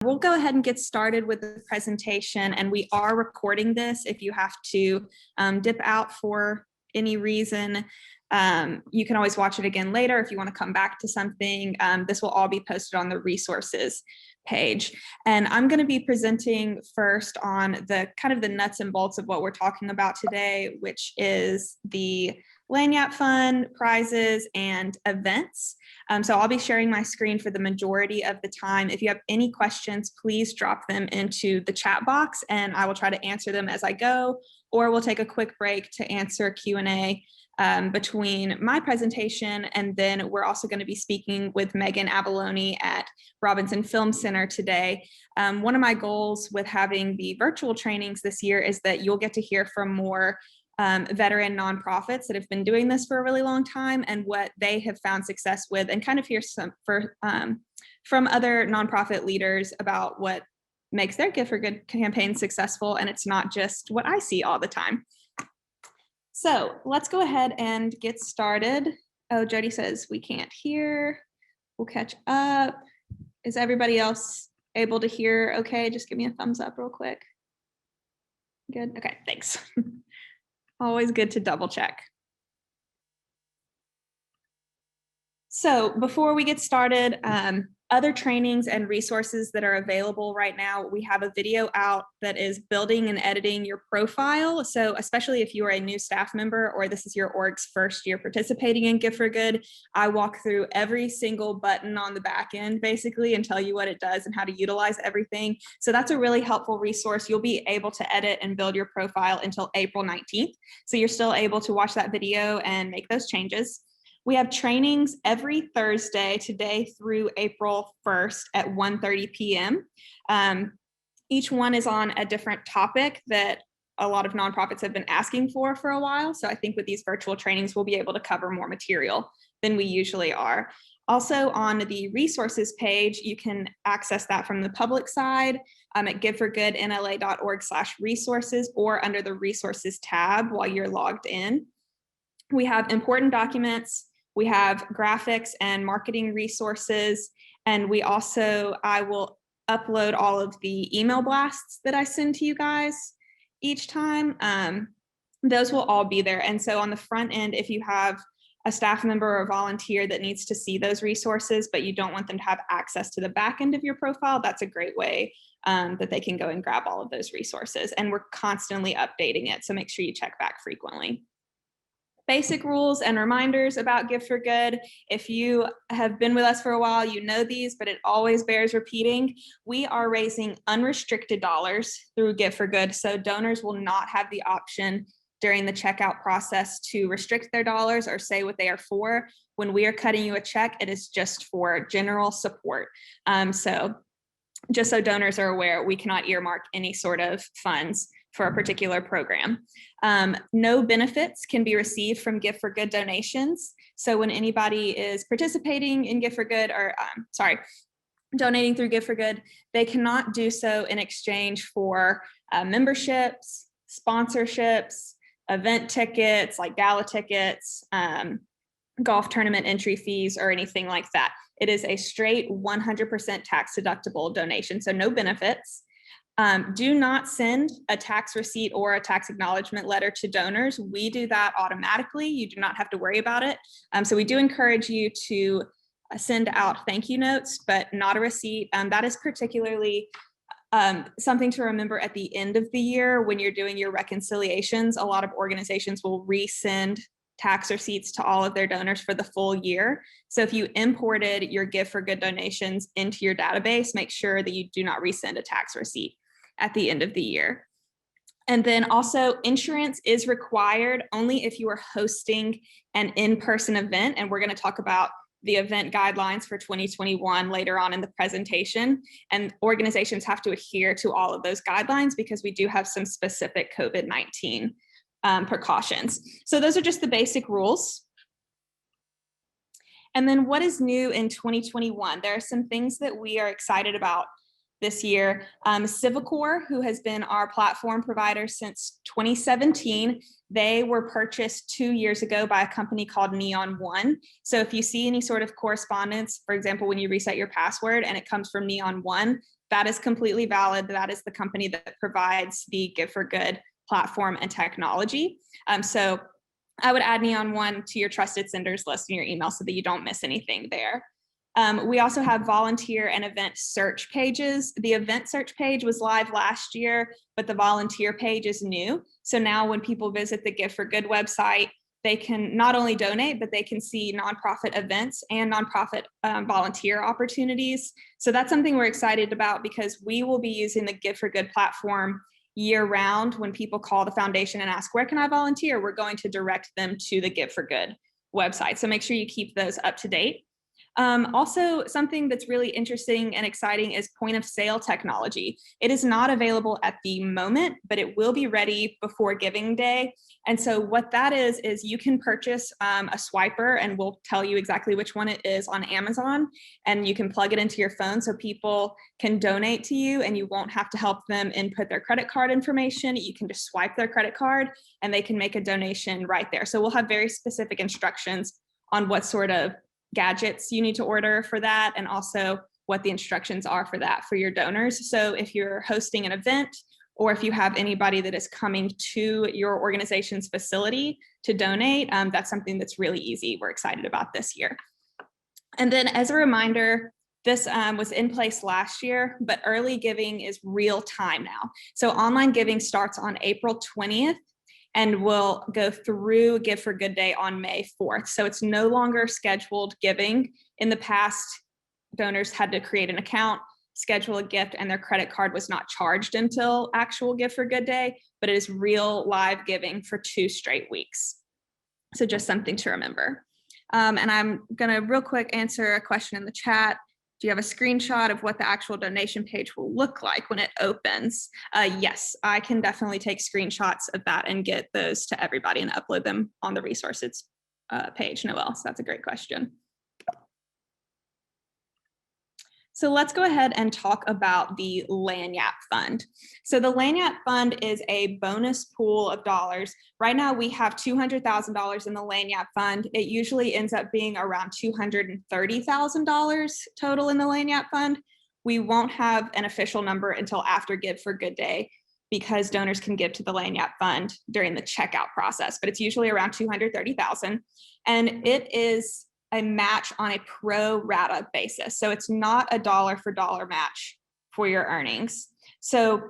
We'll go ahead and get started with the presentation, and we are recording this. If you have to dip out for any reason, you can always watch it again later if you want to come back to something. This will all be posted on the resources page. And I'm going to be presenting first on the kind of the nuts and bolts of what we're talking about today, which is the Lagniappe Fund, prizes, and events. So I'll be sharing my screen for the majority of the time. If you have any questions, please drop them into the chat box and I will try to answer them as I go, or we'll take a quick break to answer Q&A between my presentation. And then we're also going to be speaking with Megan Abalone at Robinson Film Center today. One of my goals with having the virtual trainings this year is that you'll get to hear from more veteran nonprofits that have been doing this for a really long time and what they have found success with, and kind of hear some from other nonprofit leaders about what makes their Gift for Good campaign successful. And it's not just what I see all the time. So let's go ahead and get started. Oh, Jody says we can't hear. We'll catch up. Is everybody else able to hear okay? Just give me a thumbs up real quick. Good. Okay, thanks. Always good to double check. So before we get started, other trainings and resources that are available right now, we have a video out that is building and editing your profile. So especially if you are a new staff member or this is your org's first year participating in Gift for Good, I walk through every single button on the back end basically and tell you what it does and how to utilize everything. So that's a really helpful resource. You'll be able to edit and build your profile until April 19th. So you're still able to watch that video and make those changes. We have trainings every Thursday, today through April 1st at 1:30 p.m. Each one is on a different topic that a lot of nonprofits have been asking for a while. So I think with these virtual trainings, we'll be able to cover more material than we usually are. Also on the resources page, you can access that from the public side at giveforgoodnla.org/resources or under the resources tab while you're logged in. We have important documents. We have graphics and marketing resources. And we also, I will upload all of the email blasts that I send to you guys each time. Those will all be there. And so on the front end, if you have a staff member or a volunteer that needs to see those resources, but you don't want them to have access to the back end of your profile, that's a great way that they can go and grab all of those resources. And we're constantly updating it. So make sure you check back frequently. Basic rules and reminders about Gift for Good. If you have been with us for a while, you know these, but it always bears repeating. We are raising unrestricted dollars through Gift for Good, so donors will not have the option during the checkout process to restrict their dollars or say what they are for. When we are cutting you a check, it is just for general support. So just so donors are aware, we cannot earmark any sort of funds for a particular program. No benefits can be received from Gift for Good donations. So when anybody is participating in Gift for Good or donating through Gift for Good, they cannot do so in exchange for memberships, sponsorships, event tickets like gala tickets, golf tournament entry fees, or anything like that. It is a straight 100% tax deductible donation, so no benefits. Do not send a tax receipt or a tax acknowledgement letter to donors. We do that automatically. You do not have to worry about it. So we do encourage you to send out thank you notes, but not a receipt. That is particularly something to remember at the end of the year when you're doing your reconciliations. A lot of organizations will resend tax receipts to all of their donors for the full year. So if you imported your Gift for Good donations into your database, make sure that you do not resend a tax receipt at the end of the year. And then also insurance is required only if you are hosting an in-person event. And we're going to talk about the event guidelines for 2021 later on in the presentation. And organizations have to adhere to all of those guidelines because we do have some specific COVID-19 precautions. So those are just the basic rules. And then what is new in 2021? There are some things that we are excited about this year. Civicor, who has been our platform provider since 2017, they were purchased 2 years ago by a company called Neon One. So if you see any sort of correspondence, for example, when you reset your password and it comes from Neon One, that is completely valid. That is the company that provides the Give for Good platform and technology. So I would add Neon One to your trusted senders list in your email so that you don't miss anything there. We also have volunteer and event search pages. The event search page was live last year, but the volunteer page is new. So now when people visit the Give for Good website, they can not only donate, but they can see nonprofit events and nonprofit volunteer opportunities. So that's something we're excited about because we will be using the Give for Good platform year round. When people call the foundation and ask, where can I volunteer? We're going to direct them to the Give for Good website. So make sure you keep those up to date. Also, something that's really interesting and exciting is point of sale technology. It is not available at the moment, but it will be ready before Giving Day. And so what that is you can purchase a swiper, and we'll tell you exactly which one it is on Amazon, and you can plug it into your phone so people can donate to you and you won't have to help them input their credit card information. You can just swipe their credit card and they can make a donation right there. So we'll have very specific instructions on what sort of gadgets you need to order for that, and also what the instructions are for that for your donors. So if you're hosting an event, or if you have anybody that is coming to your organization's facility to donate, that's something that's really easy. We're excited about this year. And then as a reminder, this was in place last year, but early giving is real time now. So online giving starts on April 20th. And we'll go through Give for Good Day on May 4th. So it's no longer scheduled giving. In the past, donors had to create an account, schedule a gift, and their credit card was not charged until actual Give for Good Day, but it is real live giving for 2 straight weeks. So just something to remember. And I'm gonna real quick answer a question in the chat. Do you have a screenshot of what the actual donation page will look like when it opens? Yes, I can definitely take screenshots of that and get those to everybody and upload them on the resources page, Noelle. So that's a great question. So let's go ahead and talk about the Lagniappe Fund. So the Lagniappe Fund is a bonus pool of dollars. Right now we have $200,000 in the Lagniappe Fund. It usually ends up being around $230,000 total in the Lagniappe Fund. We won't have an official number until after Give for Good Day because donors can give to the Lagniappe Fund during the checkout process, but it's usually around $230,000. And it is a match on a pro rata basis. So it's not a dollar for dollar match for your earnings. So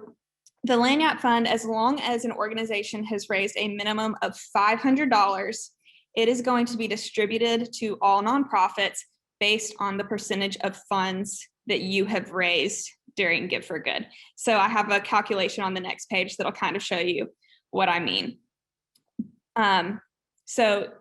the Lagniappe Fund, as long as an organization has raised a minimum of $500, it is going to be distributed to all nonprofits based on the percentage of funds that you have raised during Give for Good. So I have a calculation on the next page that'll kind of show you what I mean. So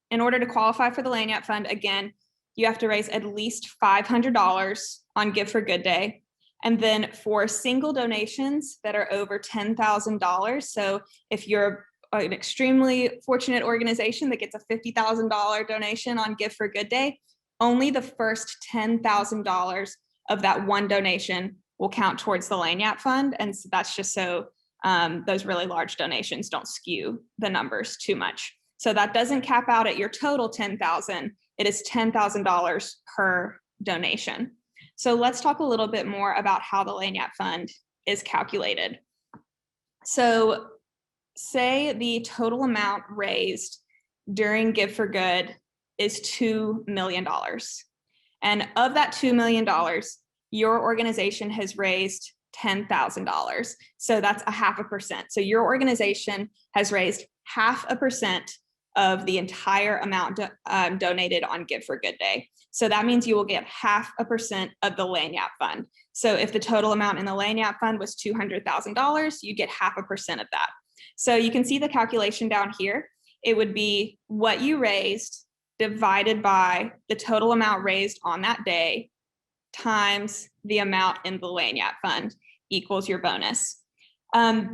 in order to qualify for the Lagniappe Fund, again, you have to raise at least $500 on Give for Good Day. And then for single donations that are over $10,000, so if you're an extremely fortunate organization that gets a $50,000 donation on Give for Good Day, only the first $10,000 of that one donation will count towards the Lagniappe Fund. And so that's just so those really large donations don't skew the numbers too much. So that doesn't cap out at your total $10,000. It is $10,000 per donation. So let's talk a little bit more about how the Lagniappe Fund is calculated. So say the total amount raised during Give for Good is $2 million. And of that $2 million, your organization has raised $10,000. So that's 0.5%. So your organization has raised 0.5% of the entire amount donated on Give for Good Day. So that means you will get 0.5% of the Lagniappe Fund. So if the total amount in the Lagniappe Fund was $200,000, you get 0.5% of that. So you can see the calculation down here. It would be what you raised divided by the total amount raised on that day times the amount in the Lagniappe Fund equals your bonus.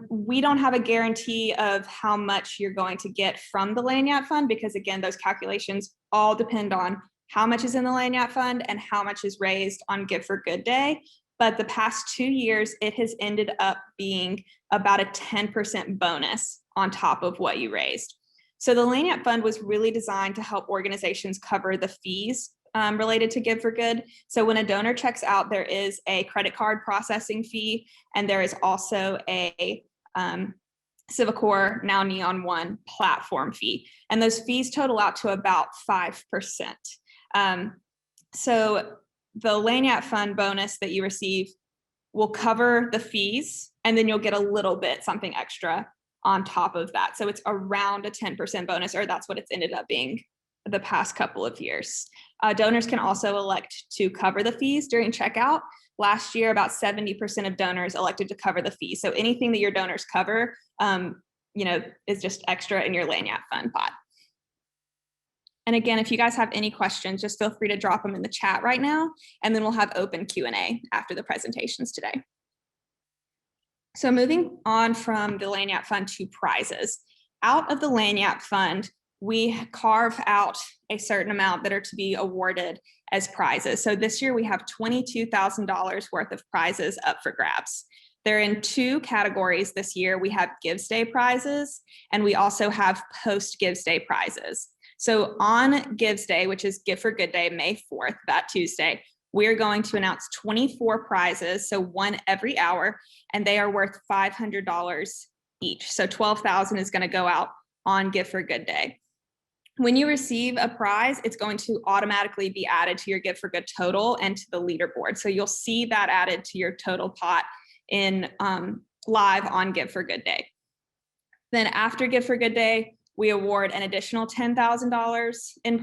We don't have a guarantee of how much you're going to get from the Lagniappe Fund because, again, those calculations all depend on how much is in the Lagniappe Fund and how much is raised on Give for Good Day. But the past 2 years, it has ended up being about a 10% bonus on top of what you raised. So the Lagniappe Fund was really designed to help organizations cover the fees related to Give for Good. So when a donor checks out, there is a credit card processing fee, and there is also a Civicor, now Neon One, platform fee. And those fees total out to about 5%. So the Lagniappe Fund bonus that you receive will cover the fees, and then you'll get a little bit, something extra on top of that. So it's around a 10% bonus, or that's what it's ended up being the past couple of years. Donors can also elect to cover the fees during checkout. Last year, about 70% of donors elected to cover the fees. So anything that your donors cover, is just extra in your Lagniappe Fund pot. And again, if you guys have any questions, just feel free to drop them in the chat right now, and then we'll have open Q&A after the presentations today. So moving on from the Lagniappe Fund to prizes. Out of the Lagniappe Fund, we carve out a certain amount that are to be awarded as prizes. So this year we have $22,000 worth of prizes up for grabs. They're in two categories this year. We have Gives Day prizes, and we also have post Gives Day prizes. So on Gives Day, which is Give for Good Day, May 4th, that Tuesday, we're going to announce 24 prizes, so one every hour, and they are worth $500 each. So $12,000 is going to go out on Give for Good Day. When you receive a prize, it's going to automatically be added to your Give for Good total and to the leaderboard. So you'll see that added to your total pot in live on Give for Good Day. Then after Give for Good Day, we award an additional $10,000 in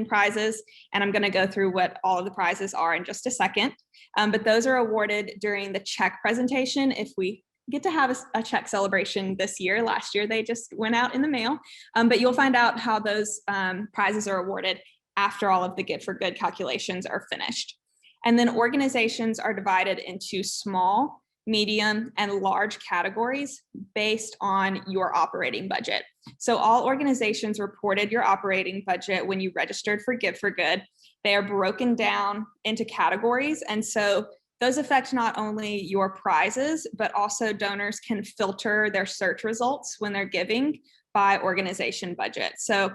prizes, and I'm going to go through what all of the prizes are in just a second. But those are awarded during the check presentation. If we get to have a check celebration this year, last year they just went out in the mail, but you'll find out how those prizes are awarded after all of the Give for Good calculations are finished. And then organizations are divided into small, medium, and large categories based on your operating budget. So all organizations reported your operating budget when you registered for Give for Good. They are broken down into categories. And so those affect not only your prizes, but also donors can filter their search results when they're giving by organization budget. So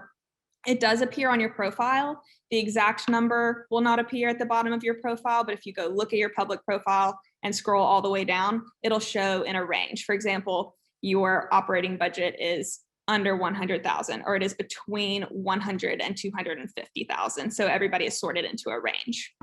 it does appear on your profile. The exact number will not appear at the bottom of your profile, but if you go look at your public profile and scroll all the way down, it'll show in a range. For example, your operating budget is under 100,000, or it is between 100 and 250,000. So everybody is sorted into a range.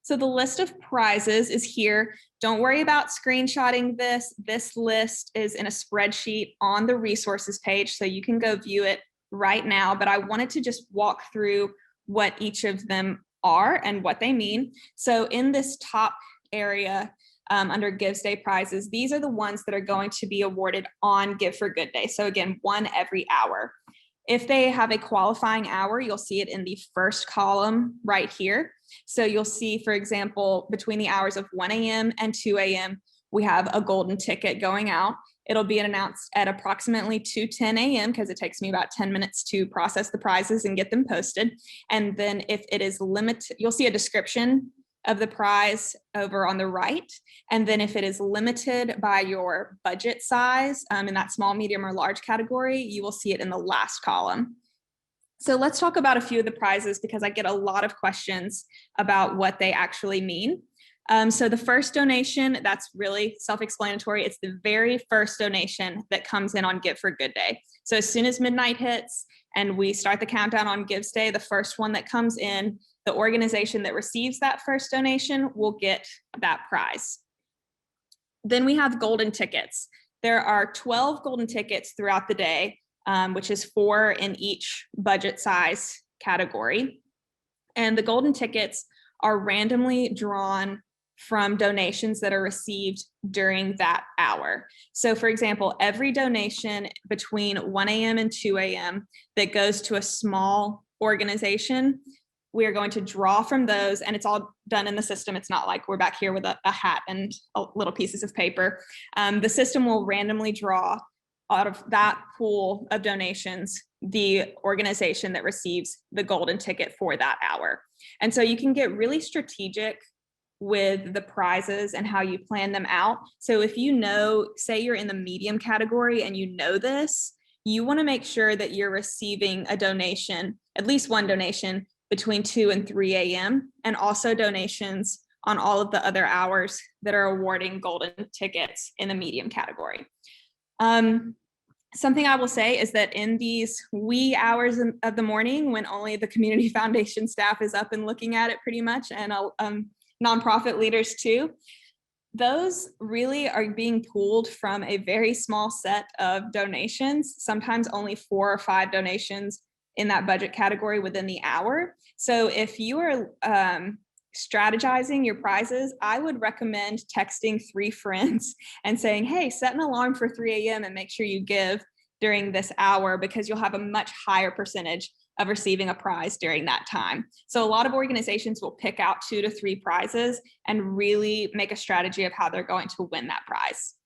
So the list of prizes is here. Don't worry about screenshotting this. This list is in a spreadsheet on the resources page, so you can go view it right now. But I wanted to just walk through what each of them are and what they mean. So in this top area under Gives Day prizes, these are the ones that are going to be awarded on Give for Good Day. So again, one every hour. If they have a qualifying hour, you'll see it in the first column right here. So you'll see, for example, between the hours of 1 a.m. and 2 a.m., we have a golden ticket going out. It'll be announced at approximately 2:10 a.m. because it takes me about 10 minutes to process the prizes and get them posted. And then if it is limited, you'll see a description of the prize over on the right. And then if it is limited by your budget size in that small, medium, or large category, you will see it in the last column. So let's talk about a few of the prizes because I get a lot of questions about what they actually mean. So the first donation, that's really self-explanatory. It's the very first donation that comes in on Give for Good Day. So as soon as midnight hits and we start the countdown on Gives Day, the first one that comes in, the organization that receives that first donation will get that prize. Then we have golden tickets. There are 12 golden tickets throughout the day, which is 4 in each budget size category. And the golden tickets are randomly drawn from donations that are received during that hour. So for example, every donation between 1 a.m. and 2 a.m. that goes to a small organization, we are going to draw from those, and it's all done in the system. It's not like we're back here with a hat and little pieces of paper. The system will randomly draw out of that pool of donations the organization that receives the golden ticket for that hour. And so you can get really strategic with the prizes and how you plan them out. So if you know, say you're in the medium category and you know this, you want to make sure that you're receiving a donation, at least one donation between 2 and 3 a.m. and also donations on all of the other hours that are awarding golden tickets in the medium category. Something I will say is that in these wee hours of the morning, when only the community foundation staff is up and looking at it pretty much, and nonprofit leaders too, those really are being pulled from a very small set of donations, sometimes only 4 or 5 donations in that budget category within the hour. So if you are strategizing your prizes, I would recommend texting 3 friends and saying, hey, set an alarm for 3 a.m. and make sure you give during this hour, because you'll have a much higher percentage of receiving a prize during that time. So a lot of organizations will pick out 2 to 3 prizes and really make a strategy of how they're going to win that prize.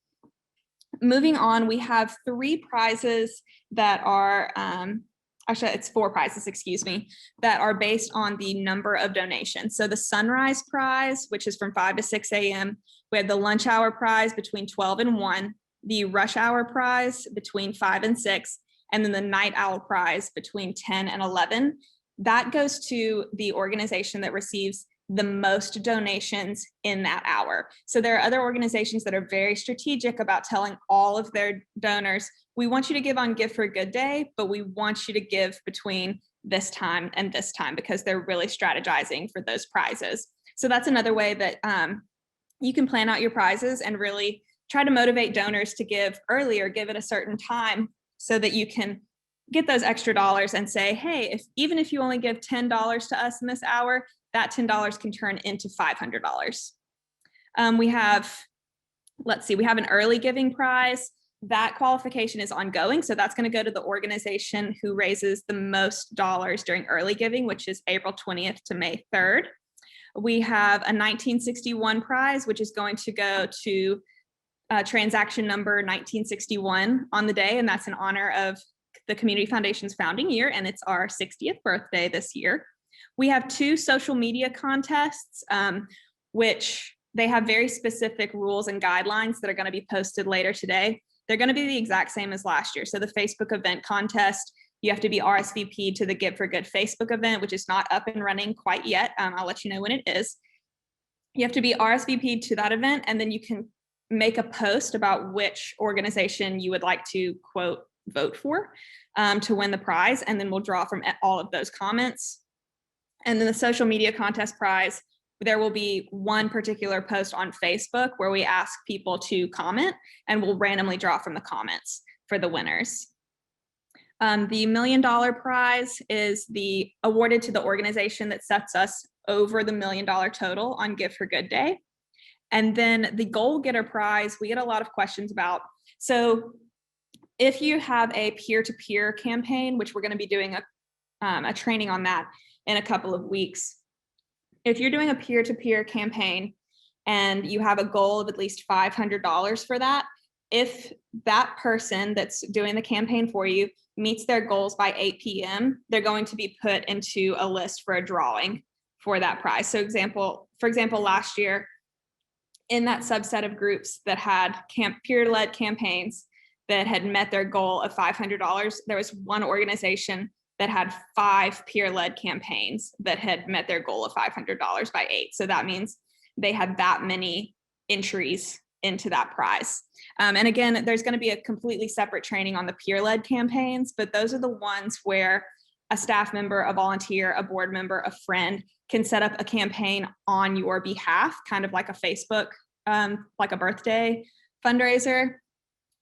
Moving on, we have 3 prizes that are, actually it's 4 prizes, excuse me, that are based on the number of donations. So the Sunrise Prize, which is from 5 to 6 a.m. We have the Lunch Hour Prize between 12 and 1, the Rush Hour Prize between 5 and 6, and then the Night Owl Prize between 10 and 11. That goes to the organization that receives the most donations in that hour. So there are other organizations that are very strategic about telling all of their donors, we want you to give on Give for a Good Day, but we want you to give between this time and this time, because they're really strategizing for those prizes. So that's another way that you can plan out your prizes and really try to motivate donors to give earlier, give at a certain time, so that you can get those extra dollars and say, hey, even if you only give $10 to us in this hour, that $10 can turn into $500. We have an early giving prize. That qualification is ongoing. So that's going to go to the organization who raises the most dollars during early giving, which is April 20th to May 3rd. We have a 1961 prize, which is going to go to transaction number 1961 on the day, and that's in honor of the Community Foundation's founding year, and it's our 60th birthday this year. We have 2 social media contests, which they have very specific rules and guidelines that are going to be posted later today. They're going to be the exact same as last year. So the Facebook event contest, you have to be RSVP'd to the Give for Good Facebook event, which is not up and running quite yet. I'll let you know when it is. You have to be RSVP'd to that event, and then you can make a post about which organization you would like to, quote, vote for to win the prize, and then we'll draw from all of those comments. And then the social media contest prize, there will be one particular post on Facebook where we ask people to comment, and we'll randomly draw from the comments for the winners. The $1 million prize is awarded to the organization that sets us over the $1 million total on Give for Good Day. And then the goal getter prize, we get a lot of questions about. So if you have a peer-to-peer campaign, which we're going to be doing a training on that in a couple of weeks. If you're doing a peer-to-peer campaign and you have a goal of at least $500 for that, if that person that's doing the campaign for you meets their goals by 8 p.m., they're going to be put into a list for a drawing for that prize. So for example, last year, in that subset of groups that had peer-led campaigns that had met their goal of $500, there was one organization that had 5 peer-led campaigns that had met their goal of $500 by 8. So that means they had that many entries into that prize. And again, there's going to be a completely separate training on the peer-led campaigns, but those are the ones where a staff member, a volunteer, a board member, a friend can set up a campaign on your behalf, kind of like a Facebook, like a birthday fundraiser.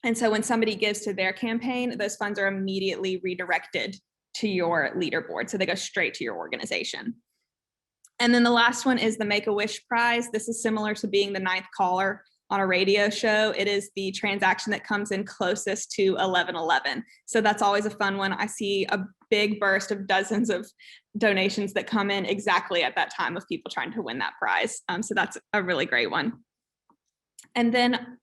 And so when somebody gives to their campaign, those funds are immediately redirected to your leaderboard. So they go straight to your organization. And then the last one is the Make-A-Wish prize. This is similar to being the 9th caller on a radio show. It is the transaction that comes in closest to 1111. So that's always a fun one. I see a big burst of dozens of donations that come in exactly at that time of people trying to win that prize. So that's a really great one. And then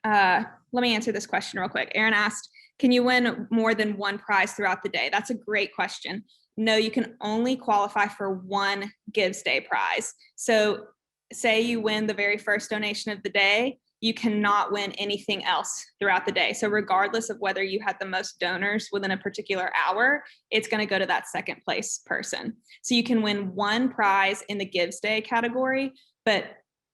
let me answer this question real quick. Aaron asked, can you win more than one prize throughout the day? That's a great question. No, you can only qualify for one Gives Day prize. So say you win the very first donation of the day, you cannot win anything else throughout the day. So regardless of whether you had the most donors within a particular hour, it's going to go to that second place person. So you can win one prize in the Gives Day category, but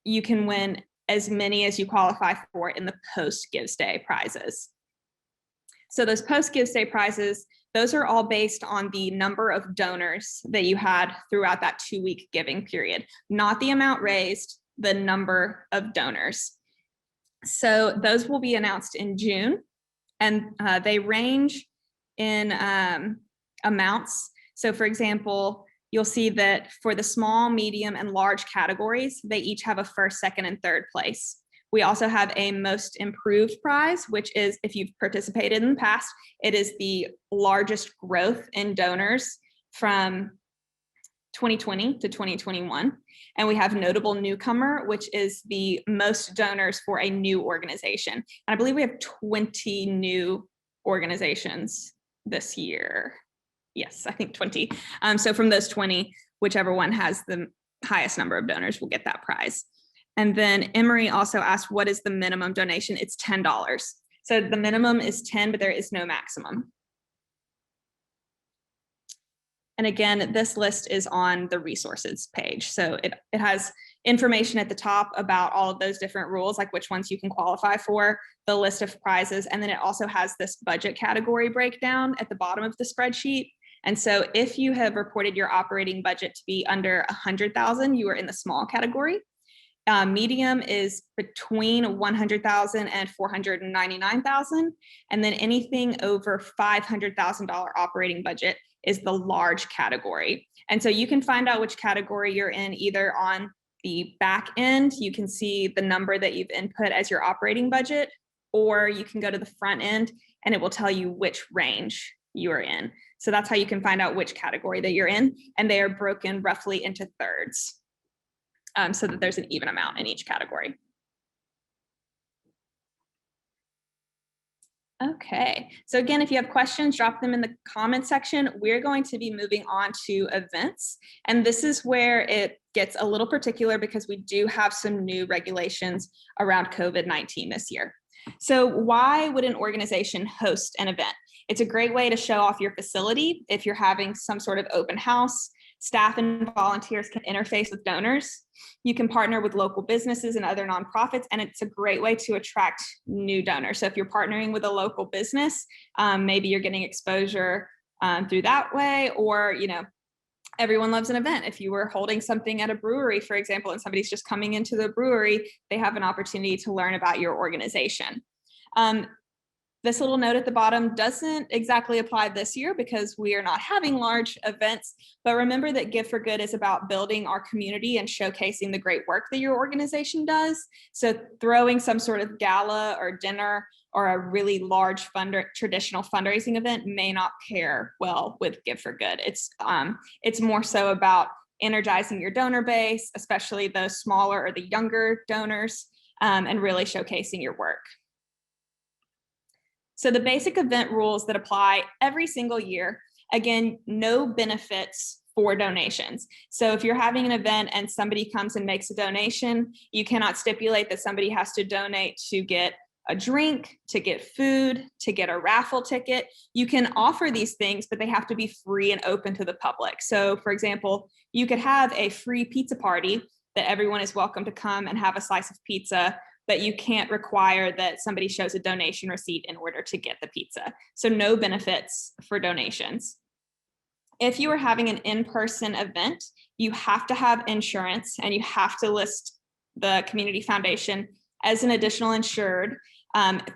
you can win as many as you qualify for in the post Gives Day prizes. So those post Gives Day prizes, those are all based on the number of donors that you had throughout that 2-week giving period, not the amount raised, the number of donors. So those will be announced in June, and they range in amounts. So for example, you'll see that for the small, medium, and large categories, they each have a first, second, and third place. We also have a most improved prize, which is, if you've participated in the past, it is the largest growth in donors from 2020 to 2021. And we have notable newcomer, which is the most donors for a new organization. And I believe we have 20 new organizations this year. Yes, I think 20. So from those 20, whichever one has the highest number of donors will get that prize. And then Emery also asked, what is the minimum donation? It's $10. So the minimum is 10, but there is no maximum. And again, this list is on the resources page. So it has information at the top about all of those different rules, like which ones you can qualify for, the list of prizes, and then it also has this budget category breakdown at the bottom of the spreadsheet. And so if you have reported your operating budget to be under 100,000, you are in the small category. Medium is between 100,000 and 499,000. And then anything over $500,000 operating budget is the large category. And so you can find out which category you're in either on the back end. You can see the number that you've input as your operating budget, or you can go to the front end and it will tell you which range you are in. So that's how you can find out which category that you're in. And they are broken roughly into thirds, so that there's an even amount in each category. Okay, so again, if you have questions, drop them in the comment section. We're going to be moving on to events. And this is where it gets a little particular because we do have some new regulations around COVID-19 this year. So why would an organization host an event? It's a great way to show off your facility. If you're having some sort of open house, staff and volunteers can interface with donors. You can partner with local businesses and other nonprofits, and it's a great way to attract new donors. So if you're partnering with a local business, maybe you're getting exposure through that way, or, you know, everyone loves an event. If you were holding something at a brewery, for example, and somebody's just coming into the brewery, they have an opportunity to learn about your organization. This little note at the bottom doesn't exactly apply this year because we are not having large events, but remember that Give for Good is about building our community and showcasing the great work that your organization does. So throwing some sort of gala or dinner or a really large traditional fundraising event may not pair well with Give for Good. It's more so about energizing your donor base, especially those smaller or the younger donors, and really showcasing your work. So the basic event rules that apply every single year, again, no benefits for donations. So if you're having an event and somebody comes and makes a donation, you cannot stipulate that somebody has to donate to get a drink, to get food, to get a raffle ticket. You can offer these things, but they have to be free and open to the public. So for example, you could have a free pizza party that everyone is welcome to come and have a slice of pizza, but you can't require that somebody shows a donation receipt in order to get the pizza. So no benefits for donations. If you are having an in-person event, you have to have insurance and you have to list the community foundation as an additional insured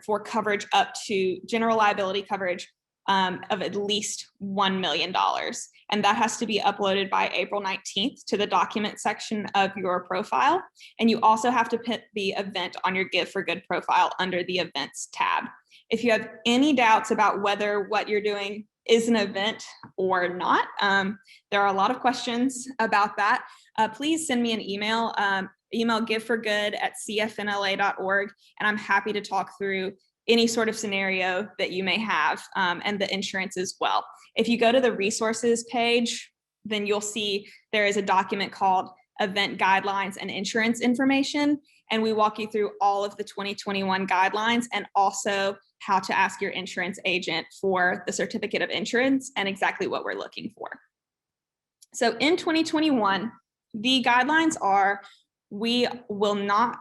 for coverage up to general liability coverage of at least $1 million. And that has to be uploaded by April 19th to the document section of your profile. And you also have to put the event on your Give for Good profile under the events tab. If you have any doubts about whether what you're doing is an event or not, there are a lot of questions about that. Please send me an email, email giveforgood@cfnla.org, and I'm happy to talk through any sort of scenario that you may have, and the insurance as well. If you go to the resources page, then you'll see there is a document called event guidelines and insurance information. And we walk you through all of the 2021 guidelines and also how to ask your insurance agent for the certificate of insurance and exactly what we're looking for. So in 2021, the guidelines are, we will not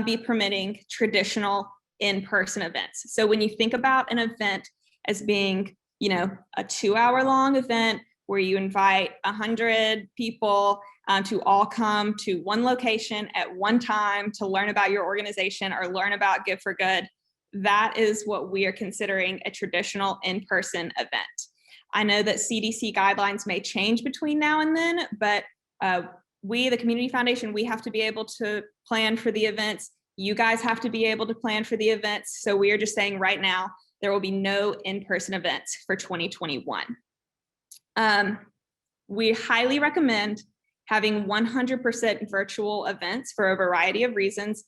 be permitting traditional in-person events. So when you think about an event as being, you know, a 2-hour-long event where you invite 100 people to all come to one location at one time to learn about your organization or learn about Give for Good, that is what we are considering a traditional in-person event. I know that CDC guidelines may change between now and then, but we, the Community Foundation, we have to be able to plan for the events. You guys have to be able to plan for the events. So we are just saying right now, there will be no in-person events for 2021. We highly recommend having 100% virtual events for a variety of reasons.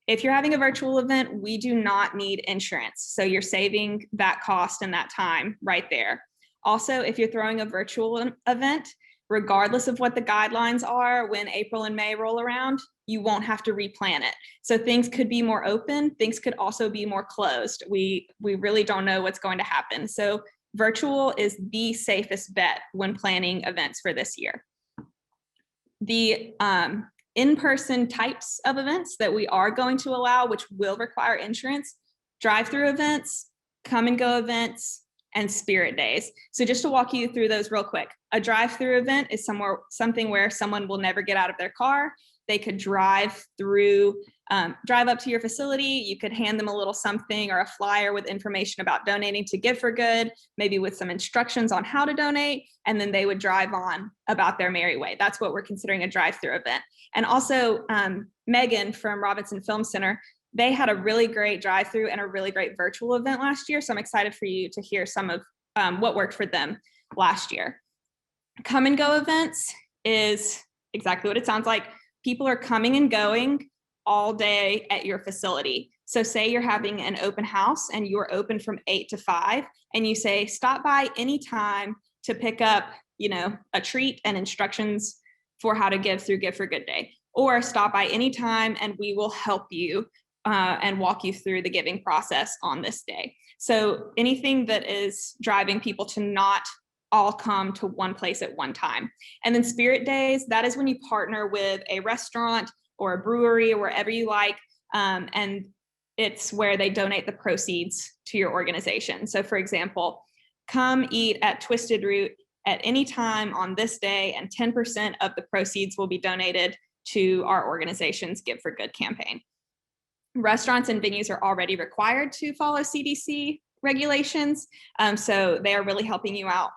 If you're having a virtual event, we do not need insurance. So you're saving that cost and that time right there. Also, if you're throwing a virtual event, regardless of what the guidelines are, when April and May roll around, you won't have to replan it. So things could be more open, things could also be more closed. We really don't know what's going to happen. So virtual is the safest bet when planning events for this year. The in-person types of events that we are going to allow, which will require insurance, drive-through events, come and go events, and spirit days. So just to walk you through those real quick, a drive-through event is something where someone will never get out of their car. They could drive up to your facility. You could hand them a little something or a flyer with information about donating to Give for Good, maybe with some instructions on how to donate, and then they would drive on about their merry way. That's what we're considering a drive-through event. And also Megan from Robinson Film Center, they had a really great drive-through and a really great virtual event last year. So I'm excited for you to hear some of what worked for them last year. Come and go events is exactly what it sounds like. People are coming and going all day at your facility. So say you're having an open house and you're open from 8 to 5, and you say, stop by anytime to pick up, you know, a treat and instructions for how to give through Give for Good Day, or stop by anytime and we will help you and walk you through the giving process on this day. So anything that is driving people to not all come to one place at one time. And then spirit days, that is when you partner with a restaurant or a brewery or wherever you like, and it's where they donate the proceeds to your organization. So for example, come eat at Twisted Root at any time on this day, and 10% of the proceeds will be donated to our organization's Give for Good campaign. Restaurants and venues are already required to follow CDC regulations, so they are really helping you out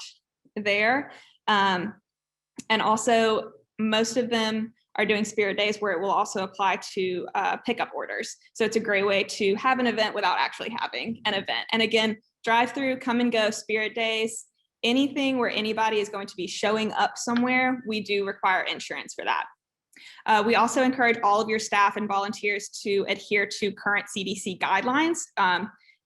there. And also, most of them are doing spirit days where it will also apply to pickup orders. So it's a great way to have an event without actually having an event. And again, drive-through, come and go, spirit days, anything where anybody is going to be showing up somewhere, we do require insurance for that. We also encourage all of your staff and volunteers to adhere to current CDC guidelines,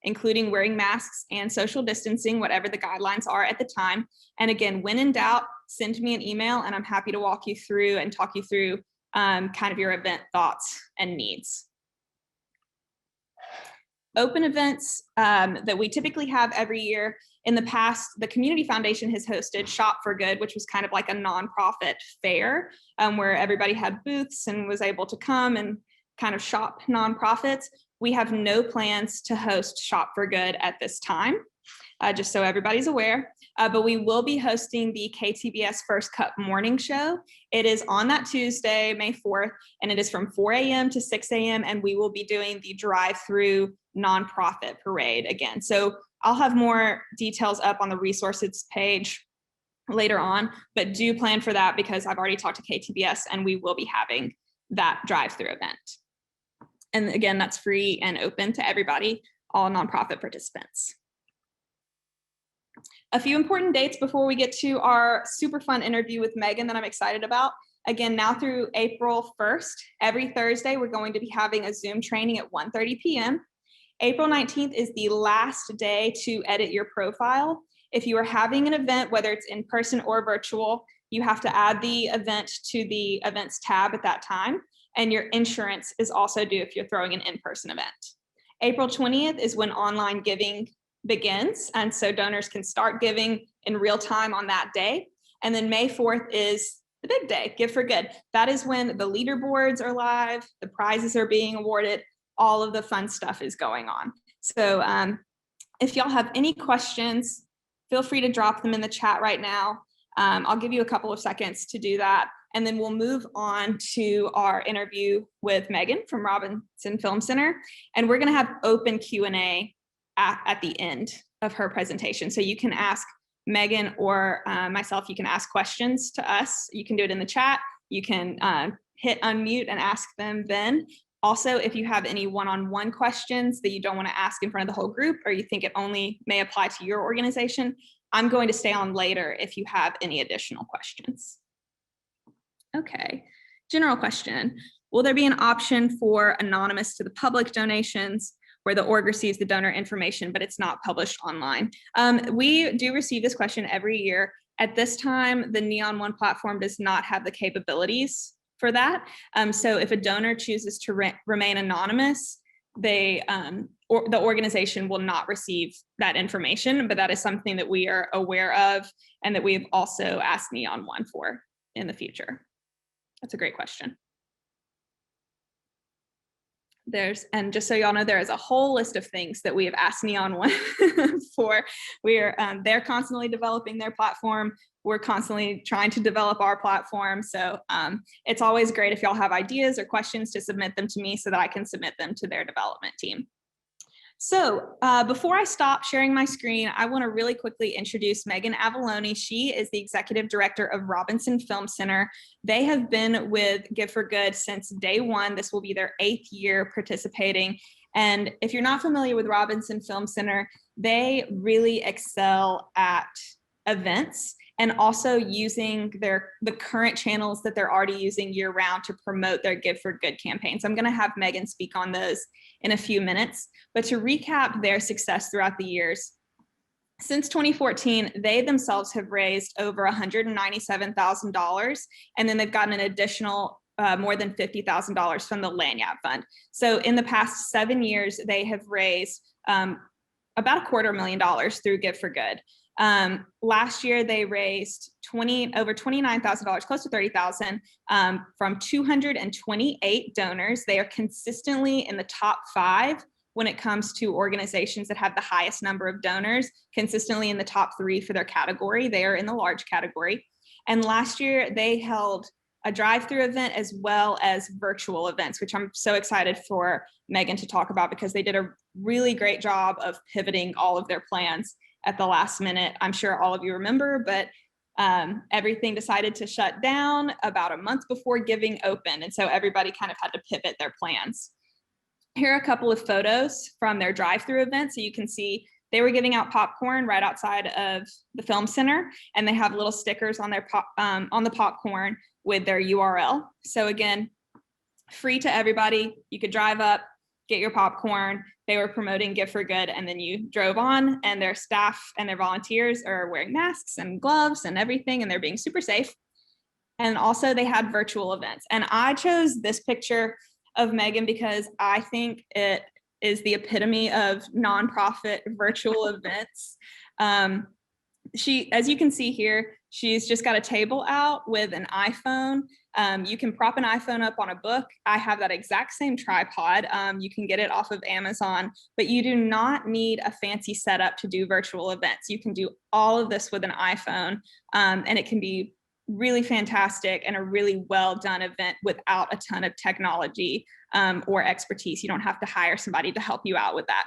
including wearing masks and social distancing, whatever the guidelines are at the time. And again, when in doubt, send me an email and I'm happy to walk you through and talk you through kind of your event thoughts and needs. Open events that we typically have every year. In the past, the Community Foundation has hosted Shop for Good, which was kind of like a nonprofit fair where everybody had booths and was able to come and kind of shop nonprofits. We have no plans to host Shop for Good at this time, just so everybody's aware. But we will be hosting the KTBS First Cup Morning Show. It is on that Tuesday, May 4th, and it is from 4 a.m. to 6 a.m. And we will be doing the drive-through nonprofit parade again. So I'll have more details up on the resources page later on, but do plan for that because I've already talked to KTBS and we will be having that drive-through event. And again, that's free and open to everybody, all nonprofit participants. A few important dates before we get to our super fun interview with Megan that I'm excited about. Again, now through April 1st, every Thursday, we're going to be having a Zoom training at 1:30 p.m. April 19th is the last day to edit your profile. If you are having an event, whether it's in person or virtual, You have to add the event to the events tab at that time. And your insurance is also due if you're throwing an in-person event. April 20th is when online giving begins. And so donors can start giving in real time on that day. And then May 4th is the big day, Give for Good. That is when the leaderboards are live, the prizes are being awarded, all of the fun stuff is going on. So if y'all have any questions, feel free to drop them in the chat right now. I'll give you a couple of seconds to do that. And then we'll move on to our interview with Megan from Robinson Film Center. And we're gonna have open Q&A at the end of her presentation. So you can ask Megan or myself, you can ask questions to us. You can do it in the chat. You can hit unmute and ask them then. Also, if you have any one-on-one questions that you don't want to ask in front of the whole group, or you think it only may apply to your organization, I'm going to stay on later if you have any additional questions. Okay, general question. Will there be an option for anonymous to the public donations where the org receives the donor information, but it's not published online? We do receive this question every year. At this time, the Neon One platform does not have the capabilities for that. So if a donor chooses to remain anonymous, the organization will not receive that information, but that is something that we are aware of and that we've also asked Neon One for in the future. That's a great question. And just so y'all know, there is a whole list of things that we have asked Neon One for. They're constantly developing their platform. We're constantly trying to develop our platform. So it's always great if y'all have ideas or questions to submit them to me so that I can submit them to their development team. So before I stop sharing my screen, I want to really quickly introduce Megan Avallone. She is the executive director of Robinson Film Center. They have been with Give for Good since day one. This will be their 8th year participating. And if you're not familiar with Robinson Film Center, they really excel at events and also using the current channels that they're already using year round to promote their Give for Good campaign. So I'm going to have Megan speak on those in a few minutes. But to recap their success throughout the years, since 2014, they themselves have raised over $197,000, and then they've gotten an additional more than $50,000 from the Lagniappe Fund. So in the past 7 years, they have raised about $250,000 through Give for Good. Last year, they raised over $29,000, close to $30,000 from 228 donors. They are consistently in the top 5 when it comes to organizations that have the highest number of donors, consistently in the top 3 for their category. They are in the large category. And last year, they held a drive-through event as well as virtual events, which I'm so excited for Megan to talk about because they did a really great job of pivoting all of their plans at the last minute. I'm sure all of you remember, but everything decided to shut down about a month before giving opened. And so everybody kind of had to pivot their plans. Here are a couple of photos from their drive-through event. So you can see they were giving out popcorn right outside of the film center, and they have little stickers on their on the popcorn with their URL. So again, free to everybody. You could drive up, get your popcorn. They were promoting Give for Good, and then you drove on, and their staff and their volunteers are wearing masks and gloves and everything, and they're being super safe. And also they had virtual events. And I chose this picture of Megan because I think it is the epitome of nonprofit virtual events. As you can see here, she's just got a table out with an iPhone. You can prop an iPhone up on a book. I have that exact same tripod. You can get it off of Amazon, but you do not need a fancy setup to do virtual events. You can do all of this with an iPhone, and it can be really fantastic and a really well done event without a ton of technology or expertise. You don't have to hire somebody to help you out with that.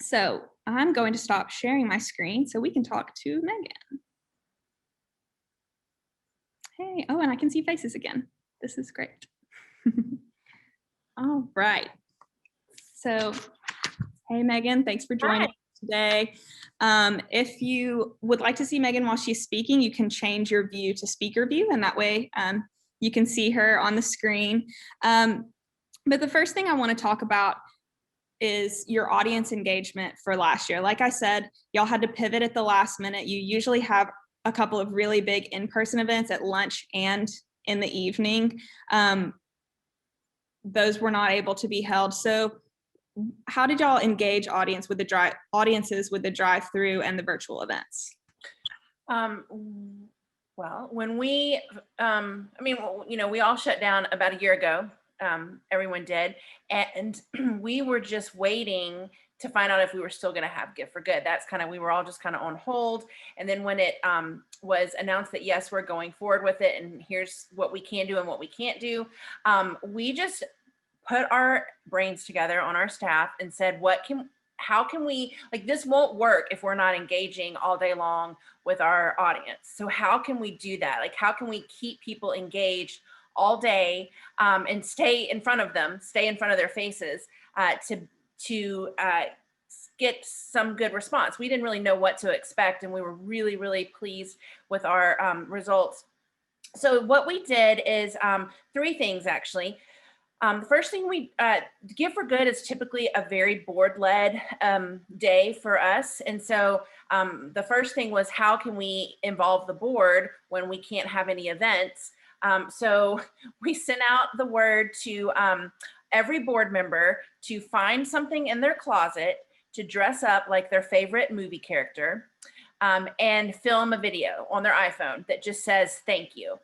So I'm going to stop sharing my screen so we can talk to Megan. Hey, oh, and I can see faces again. This is great. All right. So, hey, Megan, thanks for joining today. If you would like to see Megan while she's speaking, you can change your view to speaker view, and that way you can see her on the screen. But the first thing I want to talk about is your audience engagement for last year. Like I said, y'all had to pivot at the last minute. You usually have a couple of really big in-person events at lunch and in the evening. Those were not able to be held. So how did y'all engage audiences with the drive-through and the virtual events? Well, when we, we all shut down about a year ago. Everyone did. And we were just waiting to find out if we were still going to have Gift for Good. That's kind of, we were all just kind of on hold. And then when it was announced that, yes, we're going forward with it, and here's what we can do and what we can't do, we just put our brains together on our staff and said, how can we, like, this won't work if we're not engaging all day long with our audience. So how can we do that? Like, how can we keep people engaged all day and stay in front of their faces to get some good response? We didn't really know what to expect, and we were really, really pleased with our results. So what we did is 3 things, actually. The first thing Gift for Good is typically a very board-led day for us. And so the first thing was, how can we involve the board when we can't have any events? So we sent out the word to every board member to find something in their closet to dress up like their favorite movie character and film a video on their iPhone that just says, thank you.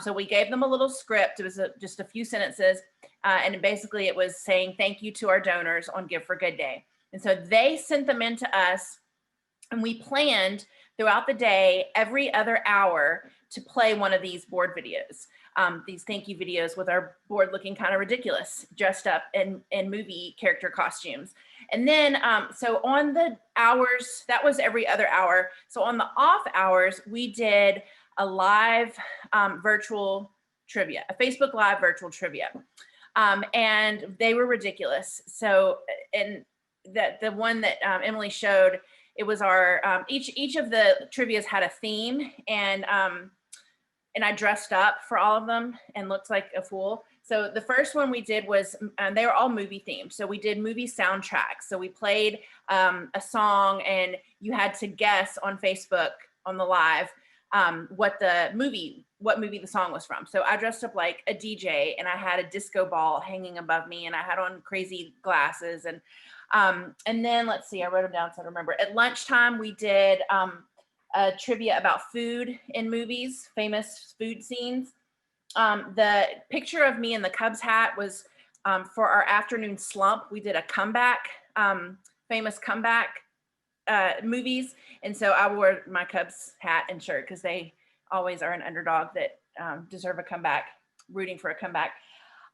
So we gave them a little script. It was just a few sentences. And basically it was saying thank you to our donors on Gift for Good Day. And so they sent them in to us, and we planned throughout the day, every other hour, to play one of these board videos, these thank you videos with our board looking kind of ridiculous, dressed up in movie character costumes. And then, so on the hours, that was every other hour. So on the off hours, we did a live virtual trivia, a Facebook Live virtual trivia. And they were ridiculous. So, and the one that Emily showed, it was our, each of the trivias had a theme, and I dressed up for all of them and looked like a fool. So the first one we did was, they were all movie themed. So we did movie soundtracks. So we played a song, and you had to guess on Facebook on the live what movie the song was from. So I dressed up like a DJ, and I had a disco ball hanging above me, and I had on crazy glasses. And then let's see, I wrote them down so I remember. At lunchtime, we did a trivia about food in movies, famous food scenes. The picture of me in the Cubs hat was for our afternoon slump. We did a comeback, famous comeback movies. And so I wore my Cubs hat and shirt because they always are an underdog that deserve a comeback, rooting for a comeback.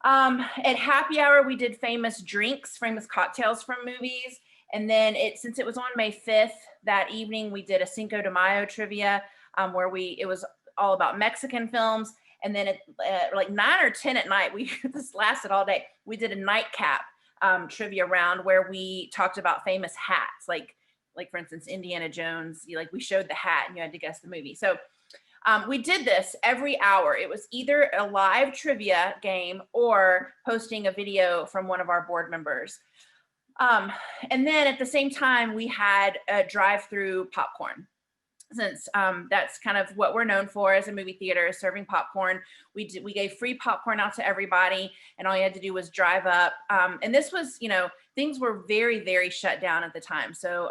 At happy hour, we did famous drinks, famous cocktails from movies. And then since it was on May 5th, that evening, we did a Cinco de Mayo trivia where it was all about Mexican films. And then at like 9 or 10 at night, this lasted all day. We did a nightcap trivia round where we talked about famous hats, like for instance, Indiana Jones. Like, we showed the hat and you had to guess the movie. So we did this every hour. It was either a live trivia game or posting a video from one of our board members. And then at the same time, we had a drive-through popcorn. Since that's kind of what we're known for as a movie theater, is serving popcorn. We gave free popcorn out to everybody, and all you had to do was drive up. And this was, things were very, very shut down at the time. So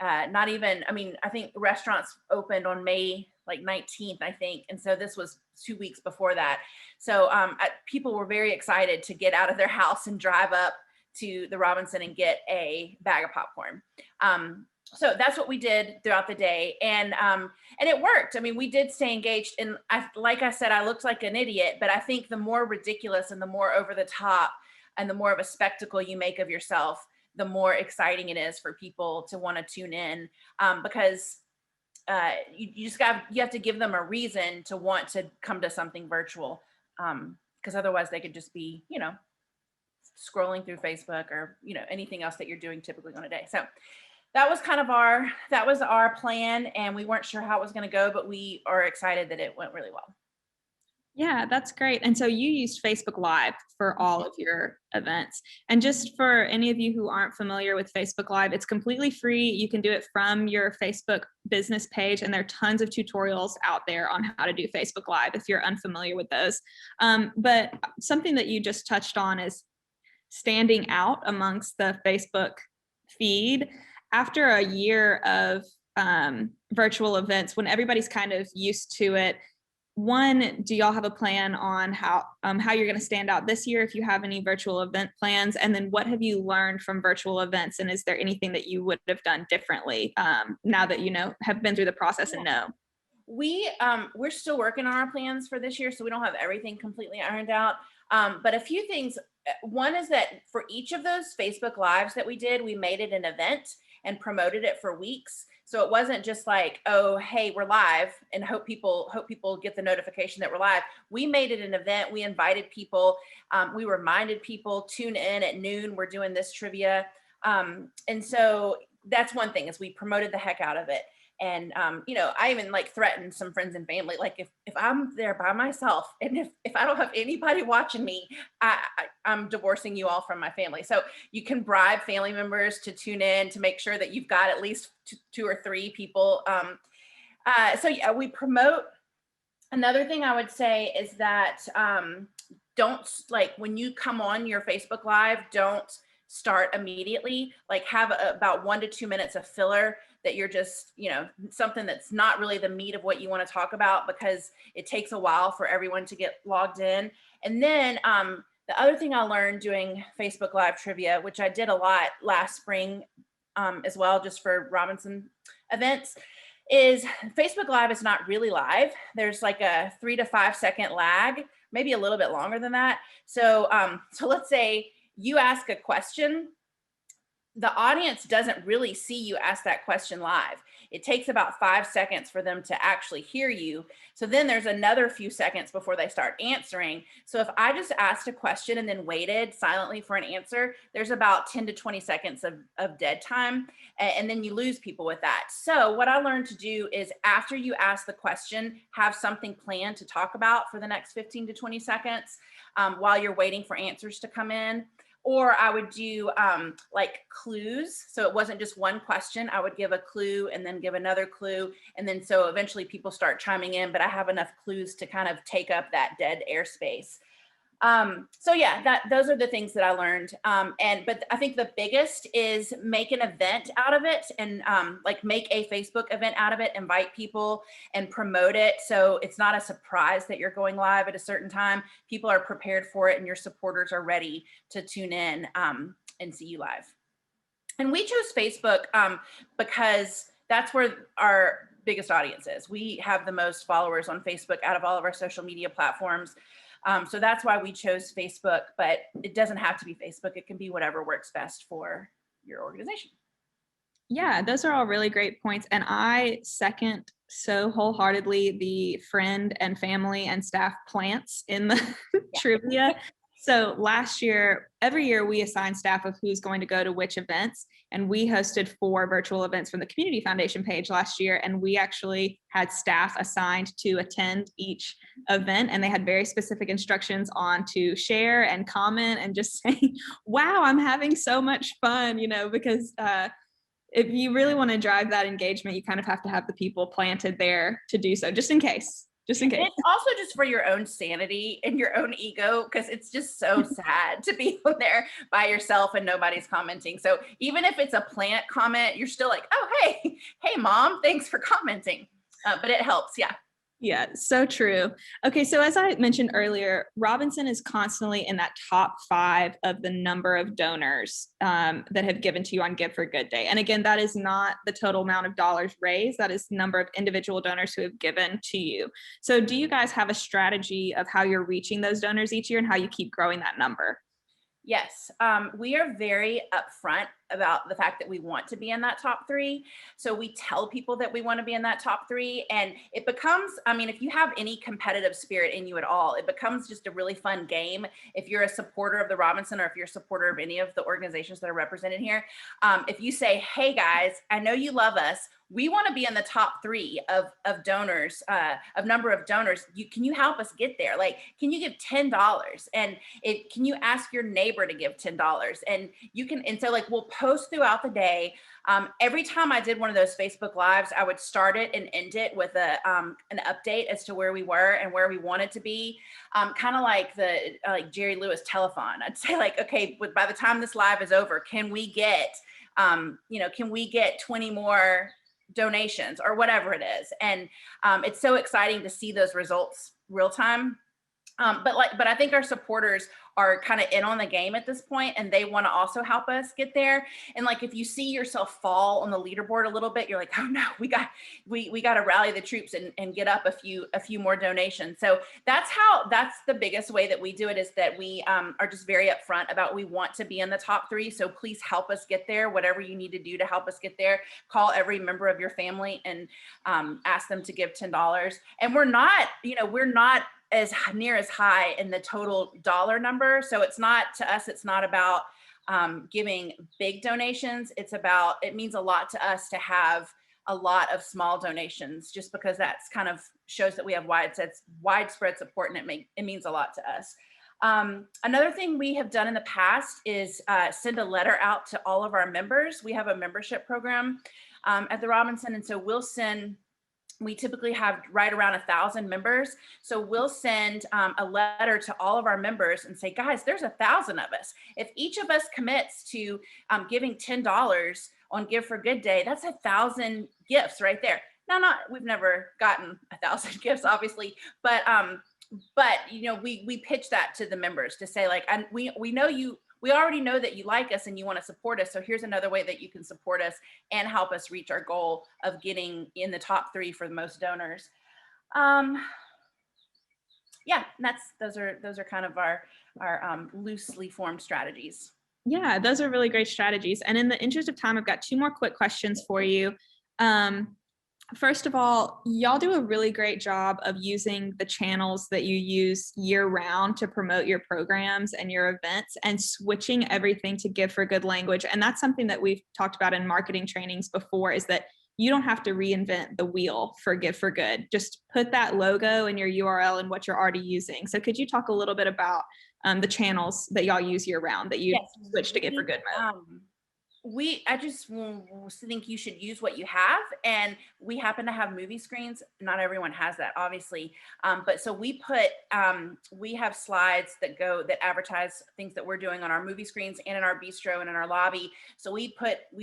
not even, I think restaurants opened on May 19th, I think. And so this was 2 weeks before that. So people were very excited to get out of their house and drive up to the Robinson and get a bag of popcorn. So that's what we did throughout the day. And it worked. We did stay engaged. And like I said, I looked like an idiot, but I think the more ridiculous and the more over the top and the more of a spectacle you make of yourself, the more exciting it is for people to want to tune in, because you have to give them a reason to want to come to something virtual, because otherwise they could just be, scrolling through Facebook or, anything else that you're doing typically on a day. So that was kind of our plan, and we weren't sure how it was going to go, but we are excited that it went really well. Yeah, that's great. And so you used Facebook Live for all of your events. And just for any of you who aren't familiar with Facebook Live, it's completely free. You can do it from your Facebook business page, and there are tons of tutorials out there on how to do Facebook Live if you're unfamiliar with those. But something that you just touched on is standing out amongst the Facebook feed. After a year of virtual events, when everybody's kind of used to it, one, do y'all have a plan on how you're going to stand out this year if you have any virtual event plans? And then what have you learned from virtual events? And is there anything that you would have done differently now that you know have been through the process and know? We're still working on our plans for this year, so we don't have everything completely ironed out. But a few things. One is that for each of those Facebook Lives that we did, we made it an event and promoted it for weeks. So it wasn't just like, oh, hey, we're live, and hope people get the notification that we're live. We made it an event. We invited people. We reminded people, tune in at noon. We're doing this trivia. And so that's one thing, is we promoted the heck out of it. And I even like threatened some friends and family, like if I'm there by myself and if I don't have anybody watching me, I'm divorcing you all from my family. So you can bribe family members to tune in to make sure that you've got at least two or three people. So yeah, we promote. Another thing I would say is that don't, like, when you come on your Facebook Live, don't start immediately. Like, have about 1 to 2 minutes of filler that you're just, something that's not really the meat of what you want to talk about, because it takes a while for everyone to get logged in. And then the other thing I learned doing Facebook Live trivia, which I did a lot last spring as well, just for Robinson events, is Facebook Live is not really live. There's like a 3 to 5 second lag, maybe a little bit longer than that. So let's say you ask a question, the audience doesn't really see you ask that question live. It takes about 5 seconds for them to actually hear you. So then there's another few seconds before they start answering. So if I just asked a question and then waited silently for an answer, there's about 10 to 20 seconds of dead time. And then you lose people with that. So what I learned to do is, after you ask the question, have something planned to talk about for the next 15 to 20 seconds while you're waiting for answers to come in. Or I would do like clues. So it wasn't just one question. I would give a clue and then give another clue. And then so eventually people start chiming in, but I have enough clues to kind of take up that dead airspace. So yeah, those are the things that I learned. But I think the biggest is make an event out of it, and like make a Facebook event out of it, invite people and promote it. So it's not a surprise that you're going live at a certain time. People are prepared for it, and your supporters are ready to tune in and see you live. And we chose Facebook because that's where our biggest audience is. We have the most followers on Facebook out of all of our social media platforms. So that's why we chose Facebook, but it doesn't have to be Facebook. It can be whatever works best for your organization. Yeah, those are all really great points. And I second so wholeheartedly the friend and family and staff plants in the trivia. So last year, every year we assign staff of who's going to go to which events. And we hosted 4 virtual events from the Community Foundation page last year. And we actually had staff assigned to attend each event. And they had very specific instructions on to share and comment and just say, wow, I'm having so much fun, because if you really want to drive that engagement, you kind of have to have the people planted there to do so, just in case. Just in case. And it's also just for your own sanity and your own ego, because it's just so sad to be on there by yourself and nobody's commenting. So even if it's a plant comment, you're still like, oh, hey, mom, thanks for commenting. But it helps. Yeah. Yeah, so true. Okay, so as I mentioned earlier, Robinson is constantly in that top 5 of the number of donors that have given to you on Give for Good Day. And again, that is not the total amount of dollars raised. That is the number of individual donors who have given to you. So do you guys have a strategy of how you're reaching those donors each year and how you keep growing that number? Yes, we are very upfront about the fact that we want to be in that top 3. So we tell people that we want to be in that top 3, and it becomes, I mean, if you have any competitive spirit in you at all, it becomes just a really fun game. If you're a supporter of the Robinson, or if you're a supporter of any of the organizations that are represented here, if you say, hey guys, I know you love us, we want to be in the top 3 of donors, of number of donors. Can you help us get there? Like, can you give $10? And can you ask your neighbor to give $10? And you can, and so like we'll post throughout the day. Every time I did one of those Facebook Lives, I would start it and end it with an update as to where we were and where we wanted to be. Kind of like the like Jerry Lewis telethon. I'd say like, okay, by the time this live is over, can we get, can we get 20 more donations or whatever it is? And it's so exciting to see those results real time. But I think our supporters are kind of in on the game at this point, and they want to also help us get there. And like, if you see yourself fall on the leaderboard a little bit, you're like, oh no, we got to rally the troops and get up a few more donations. So that's the biggest way that we do it, is that we are just very upfront about, we want to be in the top 3. So please help us get there. Whatever you need to do to help us get there, call every member of your family and ask them to give $10. And we're not as near as high in the total dollar number. So it's not, to us, it's not about giving big donations. It means a lot to us to have a lot of small donations, just because that's kind of shows that we have widespread support, and it means a lot to us. Another thing we have done in the past is send a letter out to all of our members. We have a membership program at the Robinson. And so we typically have right around 1,000 members. So we'll send a letter to all of our members and say, guys, there's 1,000 of us. If each of us commits to giving $10 on Give for Good Day, that's 1,000 gifts right there. Now, we've never gotten 1,000 gifts, obviously, but we pitch that to the members to say, like, and we already know that you like us and you want to support us. So here's another way that you can support us and help us reach our goal of getting in the top 3 for the most donors. Yeah, those are kind of our loosely formed strategies. Yeah, those are really great strategies. And in the interest of time, I've got 2 more quick questions for you. First of all, y'all do a really great job of using the channels that you use year round to promote your programs and your events, and switching everything to Give for Good language. And that's something that we've talked about in marketing trainings before, is that you don't have to reinvent the wheel for Give for Good. Just put that logo in your URL and what you're already using. So could you talk a little bit about the channels that y'all use year round that you switch to Give for Good mode? I just think you should use what you have, and we happen to have movie screens. Not everyone has that, obviously, but so we have slides that advertise things that we're doing on our movie screens and in our bistro and in our lobby. So we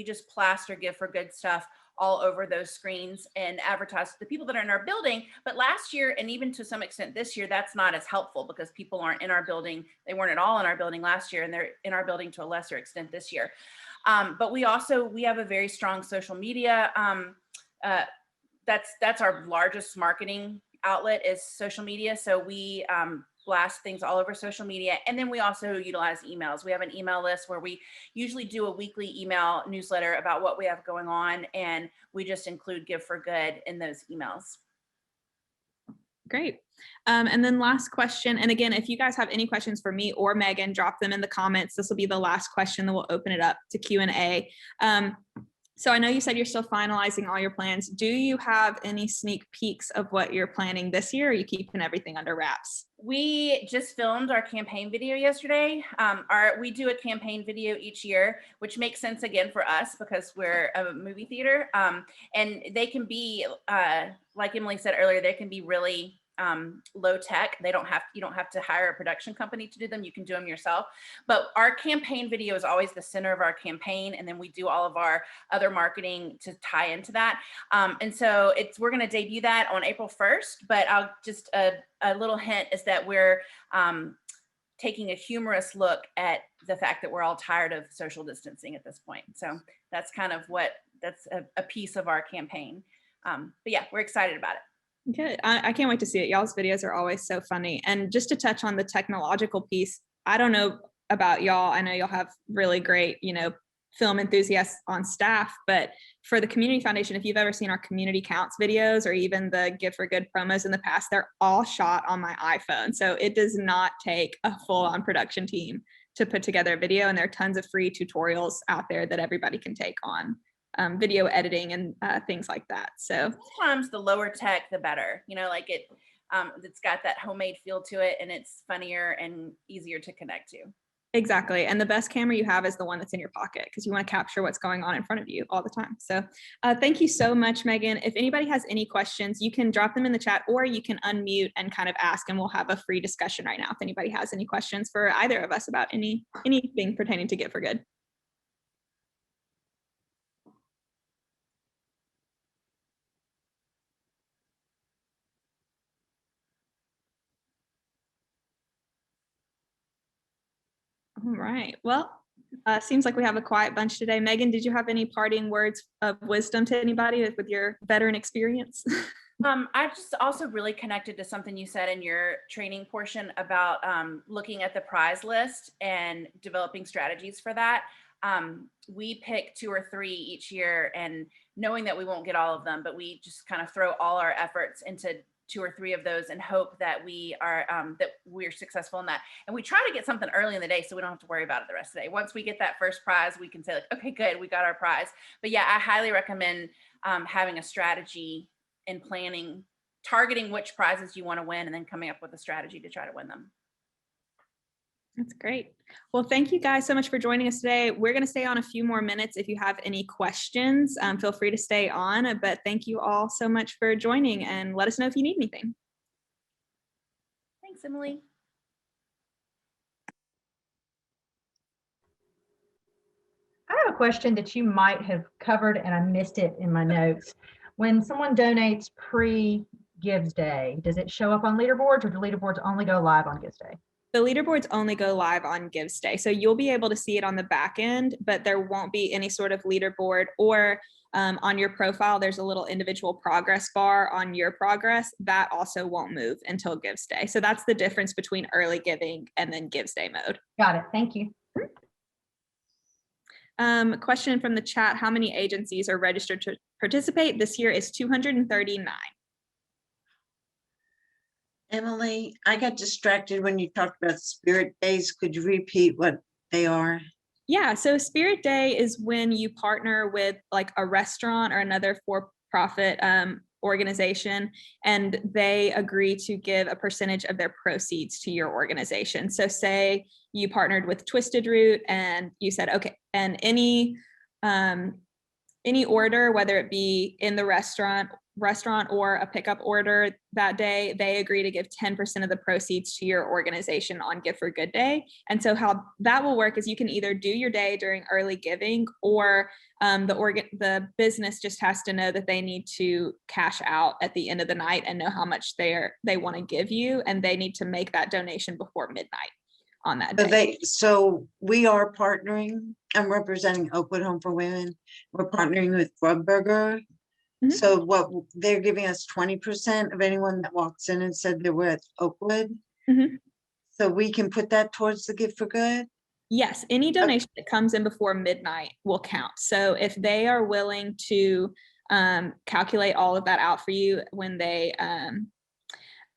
just plaster Give for Good stuff all over those screens and advertise to the people that are in our building. But last year, and even to some extent this year, that's not as helpful, because people aren't in our building. They weren't at all in our building last year, and they're in our building to a lesser extent this year. But we have a very strong social media. That's our largest marketing outlet, is social media. So we blast things all over social media. And then we also utilize emails. We have an email list where we usually do a weekly email newsletter about what we have going on, and we just include Give for Good in those emails. Great. And then last question. And again, if you guys have any questions for me or Megan, drop them in the comments. This will be the last question, then we'll open it up to Q&A. So I know you said you're still finalizing all your plans. Do you have any sneak peeks of what you're planning this year, or are you keeping everything under wraps? We just filmed our campaign video yesterday. We do a campaign video each year, which makes sense again for us because we're a movie theater. And they can be, like Emily said earlier, they can be really low tech. You don't have to hire a production company to do them. You can do them yourself. But our campaign video is always the center of our campaign, and then we do all of our other marketing to tie into that. And so we're going to debut that on April 1st. But I'll just a little hint is that we're taking a humorous look at the fact that we're all tired of social distancing at this point. So that's kind of that's a piece of our campaign. But yeah, we're excited about it. Good. I can't wait to see it. Y'all's videos are always so funny. And just to touch on the technological piece, I don't know about y'all. I know y'all have really great, film enthusiasts on staff, but for the community foundation, if you've ever seen our community counts videos or even the Give for Good promos in the past, they're all shot on my iPhone. So it does not take a full-on production team to put together a video, and there are tons of free tutorials out there that everybody can take on video editing and things like that. So sometimes the lower tech, the better, like it's got that homemade feel to it, and it's funnier and easier to connect to. Exactly. And the best camera you have is the one that's in your pocket, because you want to capture what's going on in front of you all the time. So thank you so much, Megan. If anybody has any questions, you can drop them in the chat, or you can unmute and kind of ask, and we'll have a free discussion right now if anybody has any questions for either of us about anything pertaining to Give for Good. All right. Well, seems like we have a quiet bunch today. Megan, did you have any parting words of wisdom to anybody with your veteran experience? I just also really connected to something you said in your training portion about looking at the prize list and developing strategies for that. We pick 2 or 3 each year, and knowing that we won't get all of them, but we just kind of throw all our efforts into 2 or 3 of those and hope that we're successful in that. And we try to get something early in the day so we don't have to worry about it the rest of the day. Once we get that first prize, we can say like, okay, good, we got our prize. But yeah, I highly recommend having a strategy and planning, targeting which prizes you want to win, and then coming up with a strategy to try to win them. That's great. Well, thank you guys so much for joining us today. We're going to stay on a few more minutes. If you have any questions, feel free to stay on, but thank you all so much for joining, and let us know if you need anything. Thanks, Emily. I have a question that you might have covered and I missed it in my notes. When someone donates pre-Gives Day, does it show up on leaderboards, or do leaderboards only go live on Gives Day? The leaderboards only go live on Gives Day. So you'll be able to see it on the back end, but there won't be any sort of leaderboard, or on your profile, there's a little individual progress bar on your progress. That also won't move until Gives Day. So that's the difference between early giving and then Gives Day mode. Got it. Thank you. Question from the chat: how many agencies are registered to participate? This year is 239. Emily, I got distracted when you talked about Spirit Days. Could you repeat what they are? Yeah, so Spirit Day is when you partner with like a restaurant or another for-profit organization, and they agree to give a percentage of their proceeds to your organization. So say you partnered with Twisted Root and you said, okay, and any order, whether it be in the restaurant or a pickup order that day, they agree to give 10% of the proceeds to your organization on Give for Good Day. And so how that will work is you can either do your day during early giving, or the business just has to know that they need to cash out at the end of the night and know how much they want to give you, and they need to make that donation before midnight on that day. So we are partnering. I'm representing Oakwood Home for Women. We're partnering with Grub Burger. Mm-hmm. So what they're giving us 20% of anyone that walks in and said they were at Oakwood. Mm-hmm. So we can put that towards the Give for Good? Yes, any donation that comes in before midnight will count. So if they are willing to calculate all of that out for you when they,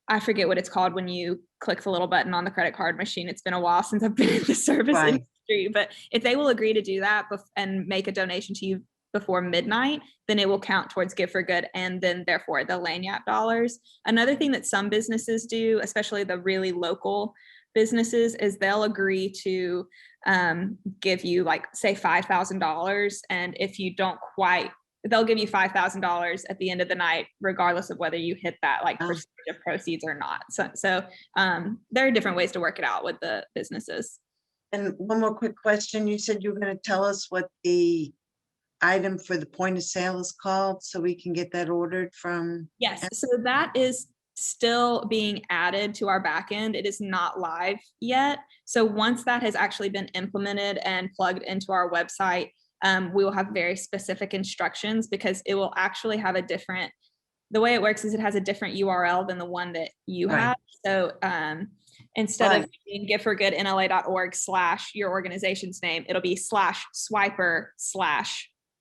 I forget what it's called when you click the little button on the credit card machine. It's been a while since I've been in the service industry, but if they will agree to do that and make a donation to you before midnight, then it will count towards Give for Good, and then therefore the Lagniappe dollars. Another thing that some businesses do, especially the really local businesses, is they'll agree to give you like say $5,000, and if you don't quite, they'll give you $5,000 at the end of the night, regardless of whether you hit that like percentage of proceeds or not. So there are different ways to work it out with the businesses. And one more quick question: you said you were going to tell us what the item for the point of sale is called, so we can get that ordered from. Yes, so that is still being added to our back end. It is not live yet. So once that has actually been implemented and plugged into our website, we will have very specific instructions, because it will actually have a different the way it works is it has a different URL than the one that you Right. have. So instead of Right. being giftforgoodnla.org/ your organization's name, it'll be /swiper/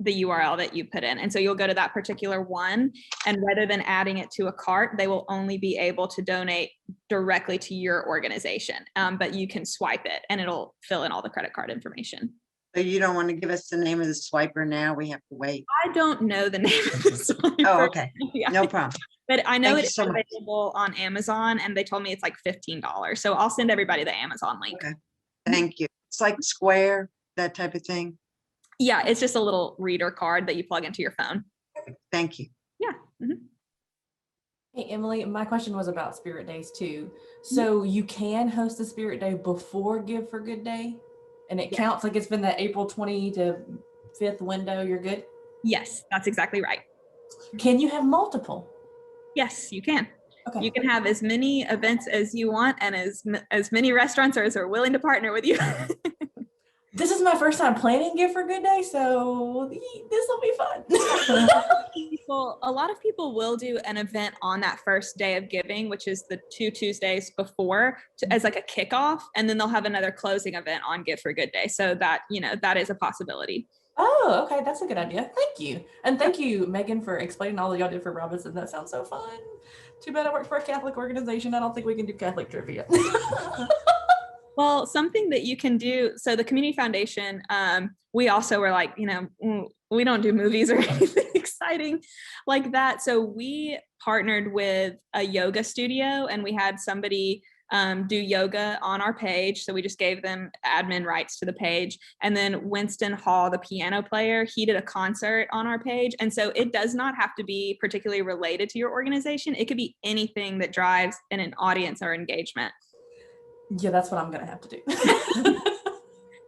the URL that you put in. And so you'll go to that particular one, and rather than adding it to a cart, they will only be able to donate directly to your organization. But you can swipe it and it'll fill in all the credit card information. So you don't want to give us the name of the swiper now? We have to wait. I don't know the name of the swiper. Oh, okay. Yeah. No problem. But I know Thank you it's so much. available on Amazon, and they told me it's like $15. So I'll send everybody the Amazon link. Okay. Thank you. It's like Square, that type of thing. Yeah, it's just a little reader card that you plug into your phone. Thank you. Yeah. Mhm. Hey, Emily, my question was about Spirit Days too. So you can host a Spirit Day before Give for Good Day? And it counts like it's been that April 20 to 5th window, you're good? Yes, that's exactly right. Can you have multiple? Yes, you can. Okay. You can have as many events as you want, and as many restaurants as are willing to partner with you. This is my first time planning Give for Good Day, so this will be fun. A lot of people will do an event on that first day of giving, which is the 2 Tuesdays before, as like a kickoff, and then they'll have another closing event on Give for Good Day. So that, that is a possibility. Oh, okay. That's a good idea. Thank you. And thank you, Megan, for explaining all that y'all did for Robinson. That sounds so fun. Too bad I work for a Catholic organization. I don't think we can do Catholic trivia. Well, something that you can do. So the Community Foundation, we also were like, we don't do movies or anything exciting like that. So we partnered with a yoga studio, and we had somebody do yoga on our page. So we just gave them admin rights to the page. And then Winston Hall, the piano player, he did a concert on our page. And so it does not have to be particularly related to your organization. It could be anything that drives an audience or engagement. Yeah, that's what I'm going to have to do.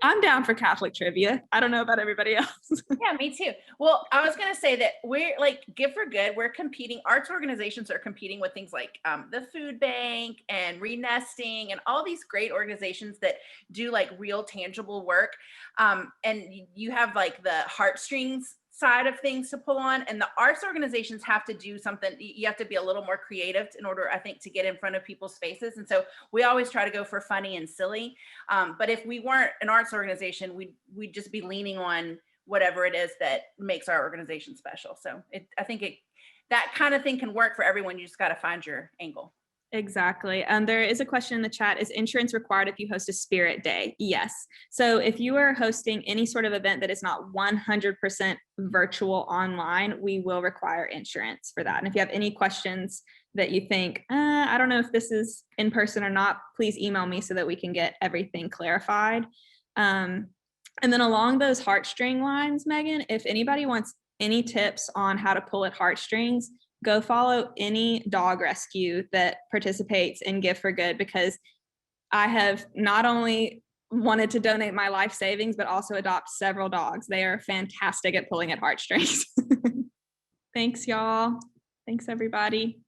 I'm down for Catholic trivia. I don't know about everybody else. Yeah, me too. Well, I was going to say that we're like Give for Good. We're competing. Arts organizations are competing with things like the Food Bank and Renesting and all these great organizations that do like real tangible work. And you have like the heartstrings side of things to pull on, and the arts organizations have to do something. You have to be a little more creative in order, I think, to get in front of people's faces. And so we always try to go for funny and silly. But if we weren't an arts organization, we'd just be leaning on whatever it is that makes our organization special. So I think that kind of thing can work for everyone. You just got to find your angle. Exactly. And there is a question in the chat. Is insurance required if you host a Spirit Day? Yes. So if you are hosting any sort of event that is not 100% virtual online, we will require insurance for that. And if you have any questions that you think, I don't know if this is in person or not, please email me so that we can get everything clarified. And then along those heartstring lines, Megan, if anybody wants any tips on how to pull at heartstrings, go follow any dog rescue that participates in Give for Good, because I have not only wanted to donate my life savings, but also adopt several dogs. They are fantastic at pulling at heartstrings. Thanks, y'all. Thanks, everybody.